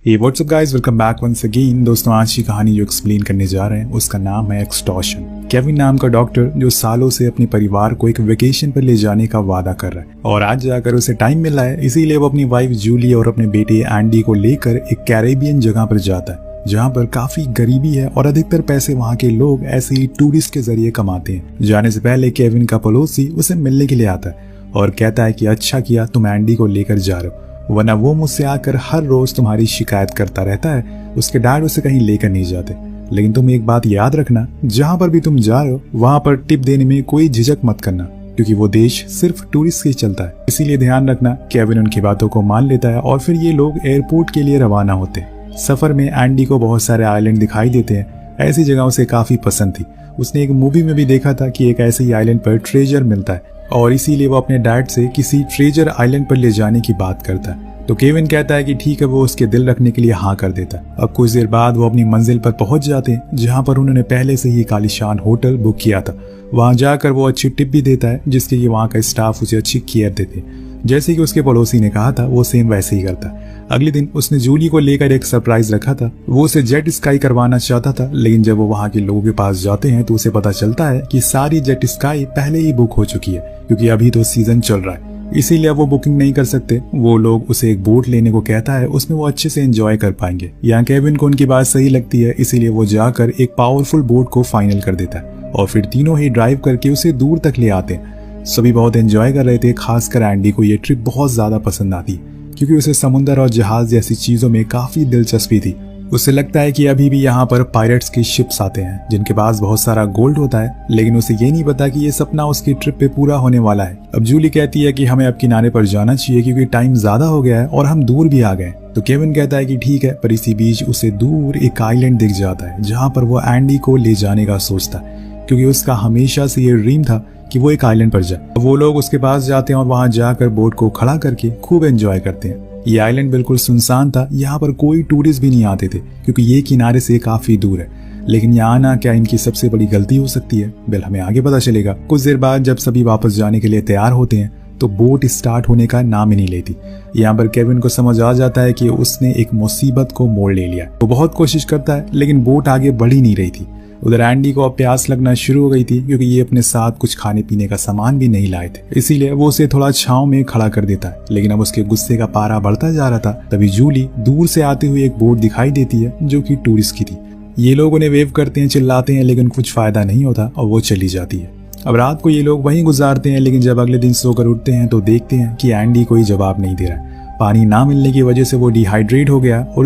हे what's up guys, welcome back once again. दोस्तों, आज की कहानी जो एक्सप्लेन करने जा रहे हैं उसका नाम है एक्सटॉर्शन। केविन नाम का डॉक्टर जो सालों से अपने परिवार को एक वेकेशन पर ले जाने का वादा कर रहा है और आज जाकर उसे टाइम मिला है, इसीलिए वो अपनी वाइफ जूली और अपने बेटे एंडी को लेकर एक कैरेबियन जगह पर जाता है जहाँ पर काफी गरीबी है और अधिकतर पैसे वहाँ के लोग ऐसे ही टूरिस्ट के जरिए कमाते हैं। जाने से पहले केविन का पड़ोसी उसे मिलने के लिए आता है और कहता है कि अच्छा किया तुम एंडी को लेकर जा रहे हो, वरना वो मुझसे आकर हर रोज तुम्हारी शिकायत करता रहता है। उसके डैड उसे कहीं लेकर नहीं जाते, लेकिन तुम एक बात याद रखना, जहाँ पर भी तुम जा रहे हो वहाँ पर टिप देने में कोई झिझक मत करना, क्योंकि वो देश सिर्फ टूरिस्ट के चलता है, इसीलिए ध्यान रखना। केविन उनकी बातों को मान लेता है और फिर ये लोग एयरपोर्ट के लिए रवाना होते हैं। सफर में एंडी को बहुत सारे आइलैंड दिखाई देते हैं। ऐसी जगह उसे काफी पसंद थी। उसने एक मूवी में भी देखा था कि एक ऐसे ही आइलैंड पर ट्रेजर मिलता है और इसीलिए वो अपने डैड से किसी ट्रेजर आइलैंड पर ले जाने की बात करता है। तो केविन कहता है कि ठीक है, वो उसके दिल रखने के लिए हाँ कर देता है। अब कुछ देर बाद वो अपनी मंजिल पर पहुंच जाते हैं जहाँ पर उन्होंने पहले से ही एक आलीशान होटल बुक किया था। वहां जाकर वो अच्छी टिप भी देता है जिसके लिए वहाँ का स्टाफ उसे अच्छी केयर देते हैं। जैसे कि उसके पड़ोसी ने कहा था वो सेम वैसे ही करता है। अगले दिन उसने जूली को लेकर एक सरप्राइज रखा था। वो उसे जेट स्काई करवाना चाहता था, लेकिन जब वो वहाँ के लोगों के पास जाते हैं तो उसे पता चलता है कि सारी जेट स्काई पहले ही बुक हो चुकी है, क्योंकि अभी तो सीजन चल रहा है, इसीलिए वो बुकिंग नहीं कर सकते। वो लोग उसे एक बोट लेने को कहता है, उसमें वो अच्छे से एंजॉय कर पाएंगे। यहाँ केविन को उनकी बात सही लगती है, इसीलिए वो जाकर एक पावरफुल बोट को फाइनल कर देता है और फिर तीनों ही ड्राइव करके उसे दूर तक ले आते हैं। सभी बहुत एंजॉय कर रहे थे, खासकर एंडी को ये ट्रिप बहुत ज्यादा पसंद आती क्योंकि उसे समुद्र और जहाज जैसी चीजों में काफी दिलचस्पी थी। उसे लगता है कि अभी भी यहाँ पर पायरेट्स की शिप्स आते हैं जिनके पास बहुत सारा गोल्ड होता है, लेकिन उसे ये नहीं पता कि ये सपना उसकी ट्रिप पे पूरा होने वाला है। अब जूली कहती है कि हमें अब किनारे पर जाना चाहिए क्योंकि टाइम ज्यादा हो गया है और हम दूर भी आ गए। तो केविन कहता है कि ठीक है, पर इसी बीच उसे दूर एक आइलैंड दिख जाता है जहाँ पर वो एंडी को ले जाने का सोचता है, क्योंकि उसका हमेशा से ये ड्रीम था कि वो एक आइलैंड पर जाए। वो लोग उसके पास जाते हैं और वहां जाकर बोट को खड़ा करके खूब एंजॉय करते हैं। ये आइलैंड बिल्कुल सुनसान था, यहाँ पर कोई टूरिस्ट भी नहीं आते थे क्योंकि ये किनारे से काफी दूर है। लेकिन यहाँ आना क्या इनकी सबसे बड़ी गलती हो सकती है? वेल, हमें आगे पता चलेगा। कुछ देर बाद जब सभी वापस जाने के लिए तैयार होते हैं तो बोट स्टार्ट होने का नाम ही नहीं लेती। यहाँ पर केविन को समझ आ जाता है कि उसने एक मुसीबत को मोड़ ले लिया। वो बहुत कोशिश करता है लेकिन बोट आगे बढ़ ही नहीं रही थी। उधर एंडी को अब प्यास लगना शुरू हो गई थी क्योंकि ये अपने साथ कुछ खाने पीने का सामान भी नहीं लाए थे, इसीलिए वो उसे थोड़ा छांव में खड़ा कर देता है। लेकिन अब उसके गुस्से का पारा बढ़ता जा रहा था। तभी जूली दूर से आती हुई एक बोट दिखाई देती है जो कि टूरिस्ट की थी। ये लोग उन्हें वेव करते हैं, चिल्लाते हैं, लेकिन कुछ फायदा नहीं होता और वो चली जाती है। अब रात को ये लोग वहीं गुजारते हैं, लेकिन जब अगले दिन सोकर उठते हैं तो देखते हैं कि एंडी कोई जवाब नहीं दे रहा। पानी ना मिलने की वजह से वो डिहाइड्रेट हो गया और